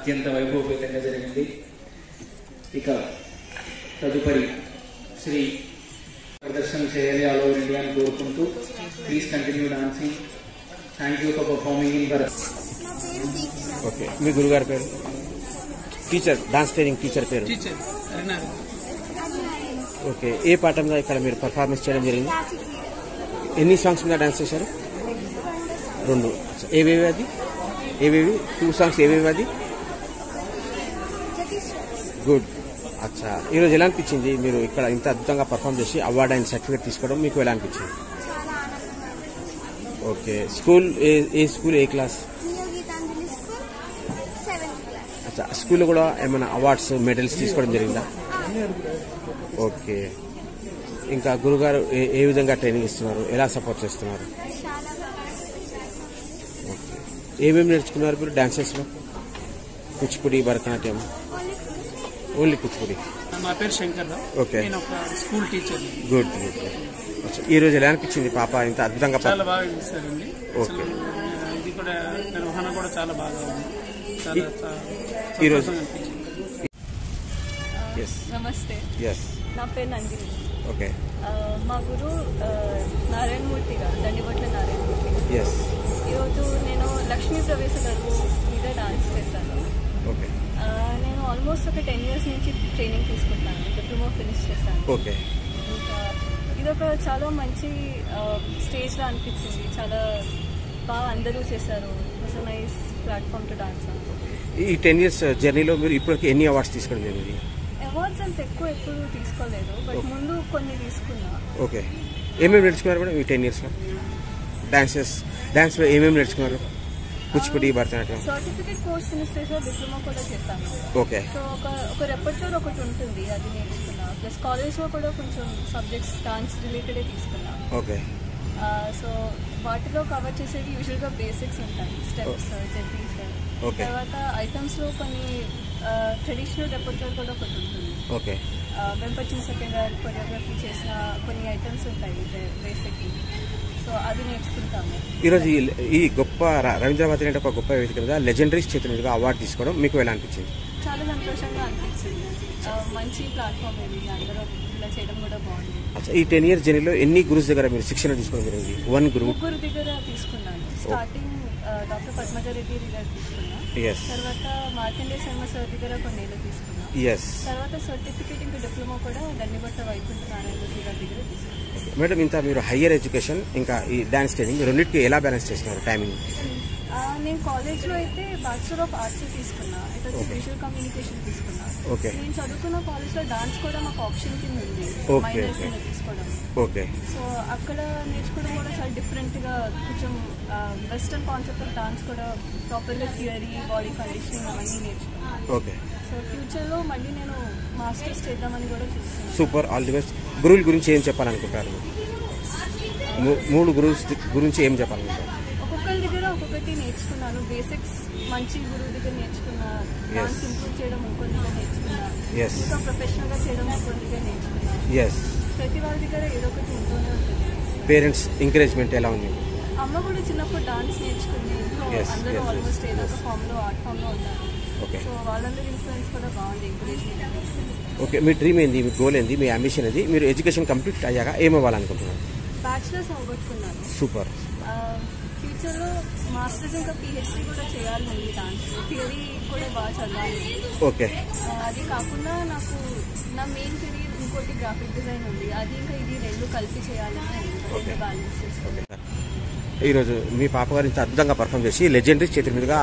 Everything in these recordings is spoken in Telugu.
అత్యంత వైభవపేతంగా జరిగింది. ఇక తదుపరి శ్రీ ప్రదర్శన చేయాలి ఆల్ ఓవర్ ఇండియా అని కోరుకుంటూ please continue dancing. Thank you for performing in Bharat. Okay, మీ గురుగారి పేరు? టీచర్, డాన్స్ ట్రైనింగ్ టీచర్ పేరు? ఓకే, ఏ పాఠం మీద ఇక్కడ మీరు పర్ఫార్మెన్స్ చేయడం జరిగింది? ఎన్ని సాంగ్స్ మీద డాన్స్ చేశారు? 2. ఏవేవి అది? ఏవేవి 2 సాంగ్స్ ఏవేవి అది? గుడ్. అచ్చా, ఈరోజు ఎలా అనిపించింది మీరు ఇక్కడ ఇంత అద్భుతంగా పర్ఫామ్ చేసి అవార్డు అండ్ సర్టిఫికేట్ తీసుకోవడం మీకు ఎలా అనిపించింది? ఓకే, స్కూల్ ఏ స్కూల్, ఏ క్లాస్? అచ్చా, స్కూల్లో కూడా ఏమైనా అవార్డ్స్ మెడల్స్ తీసుకోవడం జరిగిందా? ఓకే, ఇంకా గురుగారు ఏ విధంగా ట్రైనింగ్ ఇస్తున్నారు, ఎలా సపోర్ట్ చేస్తున్నారు? ఓకే, ఏమేమి నేర్చుకున్నారు మీరు డాన్సెస్లో? కూచిపూడి, భరతనాట్యం? ఓన్లీ కూచిపూడి. నా పేరు శంకర్ రావు. ఓకే, నేను ఒక స్కూల్ టీచర్. Good good. ఈ రోజు ఎలా అనిపించింది పాప ఇంత అద్భుతంగా? చాలా బాగా చేశారండి. ఓకే, ఇది కూడా నిర్వహణ కూడా చాలా బాగా ఉంది. ఈరోజు నమస్తే, నా పేరు నందిని. ఓకే, మా గురు నారాయణమూర్తి గారు, దండిబొట్ల నారాయణమూర్తి. ఈరోజు నేను లక్ష్మీ ప్రవేశ గడువు మీద డాన్స్ చేశాను. ఓకే, నేను ఆల్మోస్ట్ ఒక 10 years నుంచి ట్రైనింగ్ తీసుకుంటాను. డిప్లొమా ఫినిష్ చేశాను. ఓకే, ఇంకా ఇదొక చాలా మంచి స్టేజ్లో అనిపించింది. చాలా బాగా అందరూ చేశారు. It's a nice platform to dance. ఈ 10 years జర్నీలో మీరు ఇప్పటికి ఎన్ని అవార్డ్స్ తీసుకోవడం జరిగింది? అవార్డ్స్ అంత ఎప్పుడు తీసుకోలేదు, బట్ ముందు కొన్ని తీసుకున్నా. ఓకే, ఏమేమి నేర్చుకున్నారు మేడం ఈ 10 yearsలో? డాన్స్లో ఏమేమి నేర్చుకున్నారు? Kuchipudi, Bharatanatyam? Certificate course finish చేసా, డిప్లొమా కూడా చేశాను. ఓకే, సో ఒక రెపర్టోర్ ఒకటి ఉంటుంది, అది నేర్చుకున్నా. ప్లస్ కాలేజ్లో కూడా కొంచెం సబ్జెక్ట్స్ డాన్స్ రిలేటెడే తీసుకున్నా. ఓకే, సో వాటిలో కవర్ చేసేవి యూజువల్గా బేసిక్స్ ఉంటాయి, స్టెప్స్, జెంటీస్. తర్వాత ఐటమ్స్లో కొన్ని ట్రెడిషనల్ రెపర్టోర్ కూడా ఒకటి ఉంటుంది. ఓకే, వెంపచ్చిన సెకండ్ గారు కొరియోగ్రఫీ చేసిన కొన్ని ఐటమ్స్ ఉంటాయి బేసిక్. సో అది నేర్చుకుంటాము. ఈరోజు ఈ గొప్ప రవీంద్రభారతి అంటే ఒక గొప్ప వేదిక మీద లెజెండరీస్ చేతుల మీదుగా అవార్డు తీసుకోవడం మీకు ఎలా అనిపించింది? చాలా సంతోషంగా అనిపించింది. మంచి ప్లాట్ఫామ్ ఇది, అందరూ ఇలా చేయడం కూడా బాగుంది. అచ్చా, ఈ 10 years జర్నీలో ఎన్ని గురుస్ దగ్గర మీరు శిక్షణ తీసుకోవడం జరిగింది? 1 గురు? 3 దగ్గర తీసుకున్నాను. స్టార్టింగ్ డాక్టర్ పద్మజారెడ్డి దగ్గర తీసుకున్నా. తర్వాత మార్కండే శర్మ సార్ దగ్గర కొన్నేళ్ళు తీసుకున్నా. తర్వాత సర్టిఫికేట్ ఇంకా డిప్లొమా కూడా దండిబట్ట వైకుంఠ నారాయణమూర్తి గారి దగ్గర తీసుకున్నాను. మేడం, ఇంత మీరు హయ్యర్ ఎడ్యుకేషన్ ఇంకా ఈ డాన్స్ ట్రైనింగ్ రెండింటికి ఎలా బ్యాలెన్స్ చేస్తున్నారు టైమింగ్? నేను కాలేజ్లో అయితే బ్యాచులర్ ఆఫ్ ఆర్ట్స్ తీసుకున్నా, ఇట్ విజువల్ కమ్యూనికేషన్ తీసుకున్నా. నేను చదువుకున్న కాలేజ్లో డాన్స్ కూడా మాకు ఆప్షన్ కింద ఉంది, మైనర్ కింద తీసుకోవడం. సో అక్కడ నేర్చుకోవడం కూడా చాలా డిఫరెంట్గా, కొంచెం వెస్టర్న్ కాన్సెప్ట్ ఆఫ్ డాన్స్ కూడా ప్రాపర్గా థియరీ, బాడీ కండిషనింగ్ అవన్నీ నేర్చుకున్నాను. సో ఫ్యూచర్లో మళ్ళీ నేను మాస్టర్స్ చేద్దామని కూడా చూస్తున్నాను. Super, all the best. గురువుల గురించి ఏం చెప్పాలనుకుంటారు? 3 గురువుస్ గురించి ఏం చెప్పాలనుకుంటారు? ఒక్కొక్కరి దగ్గర ఒక్కొక్కటి నేర్చుకున్నాను. బేసిక్స్ మంచి గురువు దగ్గర నేర్చుకున్నా, డాన్స్ ఇంప్రూవ్ చేయడం ఇంకొన్ని దగ్గర నేర్చుకున్నా, ఇంకా ప్రొఫెషనల్గా చేయడం ఇంకొన్ని దగ్గర నేర్చుకున్నా. ప్రతి వాళ్ళ దగ్గర ఏదో ఒకటి ఉంటూనే ఉంటుంది. పేరెంట్స్ ఎంకరేజ్మెంట్ ఎలా ఉంది? అమ్మ కూడా చిన్నప్పుడు డాన్స్ నేర్చుకుంది. అందరూ ఆల్మోస్ట్ ఏదో ఒక ఫామ్లో, ఆర్ట్ ఫామ్లో ఉన్నారు. సో వాళ్ళందరూ ఇన్ఫ్లుయెన్స్ కూడా బాగుంది, ఎంకరేజ్మెంట్. ఓకే, మీ డ్రీమ్ ఏంది, మీ గోల్ ఏంది, మీ అంబిషన్ ఏంది? మీరు ఎడ్యుకేషన్ కంప్లీట్ అయ్యాక ఏమవ్వాలనుకుంటున్నారు? బ్యాచిలర్స్ అవగొట్టుకున్నాను. సూపర్. ఫ్యూచర్లో మాస్టర్స్ ఇంకా PhD కూడా చేయాలి ఉంది. డాన్స్ థియరీ కూడా బాగా చదవాలి. ఓకే, అది కాకుండా నాకు నా మెయిన్ కెరీర్ ఇంకోటి గ్రాఫిక్ డిజైన్ ఉంది, అది ఇంకా ఇది 2 కలిపి చేయాలని బ్యాలెన్స్ చేసుకోవాలి. ఈరోజు మీ పాప గారు ఇంత అద్భుతంగా పర్ఫామ్ చేసి లెజెండరీస్ చేతుల మీదుగా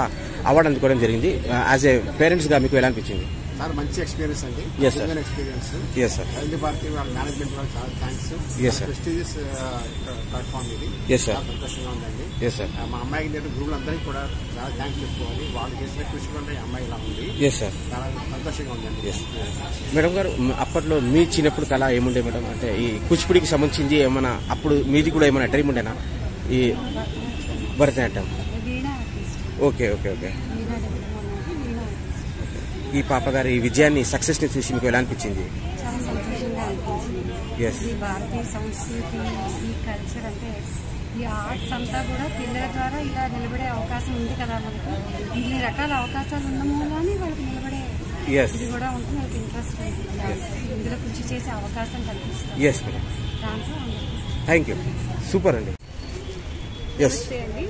అవార్డు అందుకోవడం జరిగింది. యాజ్ ఏ పేరెంట్స్గా మీకు ఎలా అనిపించింది? చాలా మంచి ఎక్స్పీరియన్స్ అండి. ఎక్స్పీరియన్స్. భారతి వాళ్ళ మేనేజ్మెంట్ వాళ్ళకి చాలా థ్యాంక్స్. ప్రెస్టీజియస్ ప్లాట్ఫామ్ ఇది. చాలా సంతోషంగా ఉందండి. మా అమ్మాయికి నేను గురువులందరికీ కూడా చాలా థ్యాంక్స్ చెప్పుకోవాలి. వాళ్ళు చేసిన కృషి వల్ల అమ్మాయి ఇలా ఉంది. చాలా సంతోషంగా ఉందండి. మేడం గారు, అప్పట్లో మీ చిన్నప్పుడు కళ ఏముండే మేడం? అంటే ఈ కూచిపూడికి సంబంధించి ఏమైనా అప్పుడు మీది కూడా ఏమైనా డ్రీమ్ ఉండేనా ఈ భరతనాట్యం? Okay okay okay. ఈ పాప గారి ఈ విజయాన్ని, సక్సెస్ ని చూసి మీకు ఎలా అనిపించింది? చాలా సంతోషంగా అనిపించింది. ఈ భారతీయ సంస్కృతి, ఈ కల్చర్ అంటే ఈ ఆర్ట్స్ అంతా కూడా పిల్లల ద్వారా ఇలా నిలబడే అవకాశం ఉంది కదా మనకు. ఇన్ని రకాల అవకాశాలు ఉన్న మూలాన్ని వాళ్ళకి నిలబడే ఇది కూడా ఉంటుంది. వాళ్ళకి ఇంట్రెస్ట్ ఇందులో కృషి చేసే అవకాశం కల్పిస్తారు. దాంట్లో థ్యాంక్ యూ. సూపర్ అండి. నమస్తే అండి.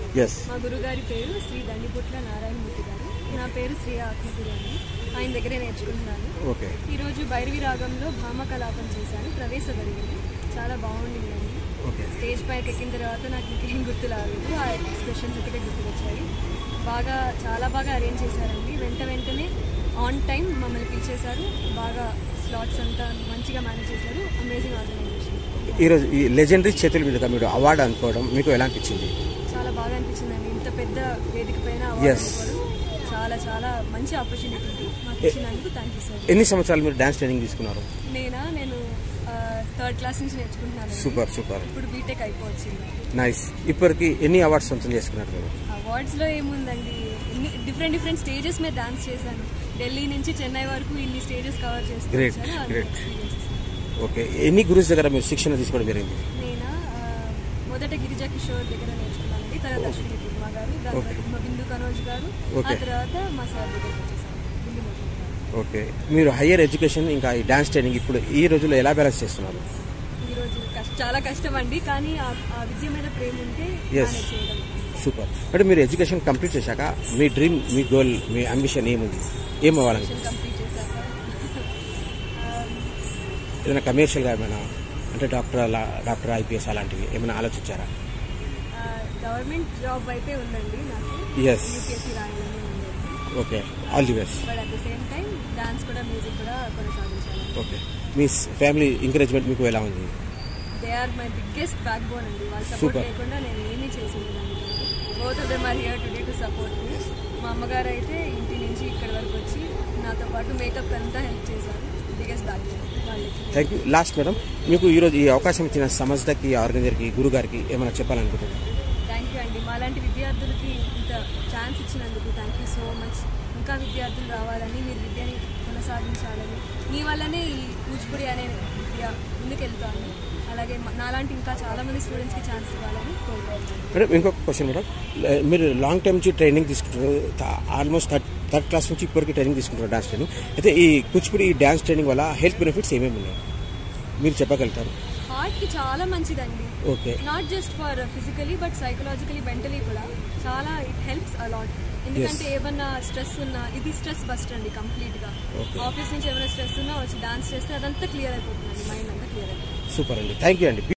మా గురుగారి పేరు శ్రీ దండిపుట్ల నారాయణమూర్తి గారు. నా పేరు శ్రీ ఆత్మగురు అని. ఆయన దగ్గరే నేర్చుకుంటున్నాను. ఈరోజు భైరవి రాగంలో భామకలాపం చేశాను. ప్రవేశ జరిగింది. చాలా బాగుండిందండి. స్టేజ్ పైకి ఎక్కిన తర్వాత నాకు ఇంకేం గుర్తు రాలేదు. ఆ ఎక్స్ప్రెషన్స్ ఒకటే గుర్తుకొచ్చాయి. చాలా బాగా అరేంజ్ చేశారండి. వెంటనే ఆన్ టైం మమ్మల్ని పిలిచేశారు. బాగా స్లాట్స్ అంతా మంచిగా మేనేజ్ చేశారు. Amazing organisation. ఈరోజు ఈ లెజెండరీ చేతుల మీదుగా మీరు అవార్డు అనుకోవడం మీకు ఎలా అనిపించింది? చాలా బాగా అనిపించిందండి. ఇంత పెద్ద వేదిక పైన అవార్డు అనుకోవడం చాలా మంచి ఆపర్చునిటీ మాకు ఇచ్చినందుకు థ్యాంక్ యూ సార్. ఎన్ని సంవత్సరాలు మీరు డాన్స్ ట్రైనింగ్ తీసుకున్నారు? నేను 3rd క్లాస్ నుంచి నేర్చుకుంటున్నాను. సూపర్. ఇప్పుడు బీటెక్ అయిపోవచ్చింది. నైస్. ఇప్పటికి ఎన్ని అవార్డ్స్ సొంతం చేసుకున్నారు మీరు? అవార్డ్స్ లో ఏముందండి, డిఫరెంట్ స్టేజెస్ మీద డాన్స్ చేశాను. ఢిల్లీ నుంచి చెన్నై వరకు ఇన్ని స్టేజెస్ కవర్ చేస్తాను. గ్రేట్. ఓకే. ఎన్ని గురుస్ దగ్గర మీరు శిక్షణ తీసుకోవడం జరిగింది? నేను మొదట గిరిజా కిషోర్ దగ్గర నేర్చుకున్నానండి. తర్వాత అశ్విని కుర్మా గారు, దాని తర్వాత మా బిందు కనోజ్ గారు, ఆ తర్వాత మా సార్ దగ్గర వచ్చేసాను. ఓకే. మీరు హయ్యర్ ఎడ్యుకేషన్ ఇంకా ఈ డాన్స్ ట్రైనింగ్ ఇప్పుడు ఈ రోజుల్లో ఎలా బ్యాలెన్స్ చేస్తున్నారు? ఈ రోజు చాలా కష్టం అండి, కానీ ఆ విద్య మీద ప్రేమ ఉంటే సూపర్. అంటే మీరు ఎడ్యుకేషన్ కంప్లీట్ చేశాక మీ డ్రీమ్, మీ గోల్, మీ అంబిషన్ ఏముంది? ఏం అవ్వాలని? కంప్లీట్ చేశాక ఏదైనా కమర్షియల్గా ఏమైనా అంటే డాక్టర్ IPS అలాంటివి ఏమైనా ఆలోచించారా? గవర్నమెంట్ జాబ్ అయితే ఉందండి నాకు. UPSC రాయాలని ఉంది. Okay. All the best. But at the same time dance కూడా, మ్యూజిక్ కూడా కొనసాగించాలి. ఓకే. మీ ఫ్యామిలీ ఎంకరేజ్మెంట్ మీకు ఎలా ఉంది? They are my biggest backbone అండి. వాళ్ళ సపోర్ట్ లేకుండా నేను ఏమీ చేసేదాన్ని. Both of them are here today to support me. మా అమ్మగారు అయితే ఇంటి నుంచి ఇక్కడి వరకు వచ్చి నాతో పాటు మేకప్ అంతా హెల్ప్ చేశారు. బిగ్గెస్ట్ బ్యాక్ బోన్ వాళ్ళకి. Thank you. లాస్ట్ మేడం, మీకు ఈరోజు ఈ అవకాశం ఇచ్చిన సంస్థకి, ఆర్గనైజర్కి, గురుగారికి ఏమైనా చెప్పాలనుకుంటున్నాను? థ్యాంక్ యూ అండి. మాలాంటి విద్యార్థులకి ఇంత ఛాన్స్ ఇచ్చినందుకు థ్యాంక్ యూ సో మచ్. ఇంకా విద్యార్థులు రావాలని, మీరు విద్యని కొనసాగించాలని, మీ వల్లనే ఈ కూచిపూడి అనే విద్య ముందుకెళ్తాను. అలాగే నాలాంటి ఇంకా చాలా మంది స్టూడెంట్స్కి ఛాన్స్ ఇవ్వాలని కోరుకుంటున్నాను. మేడం, ఇంకొక క్వశ్చన్ మేడం, మీరు లాంగ్ టైం నుంచి ట్రైనింగ్ తీసుకుంటారు, ఆల్మోస్ట్ థర్డ్ క్లాస్ నుంచి ఇప్పటికీ ట్రైనింగ్ తీసుకుంటారు డాన్స్ ట్రైనింగ్. అయితే ఈ కూచిపూడి డాన్స్ ట్రైనింగ్ వల్ల హెల్త్ బెనిఫిట్స్ ఏమేమి ఉన్నాయి మీరు చెప్పగలుగుతారు? హార్ట్కి చాలా మంచిదండి. Okay. Not just for physically but psychologically, mentally కూడా చాలా ఇట్ హెల్ప్స్ అలాట్. ఎందుకంటే ఏమన్నా స్ట్రెస్ ఉన్నా, ఇది స్ట్రెస్ బస్టర్ అండి కంప్లీట్గా. ఆఫీస్ నుంచి ఏమైనా స్ట్రెస్ ఉన్నా వచ్చి డాన్స్ చేస్తే అదంతా క్లియర్ అయిపోతుంది, మైండ్ అంతా క్లియర్ అయిపోతుంది. సూపర్ అండి. థ్యాంక్ యూ అండి.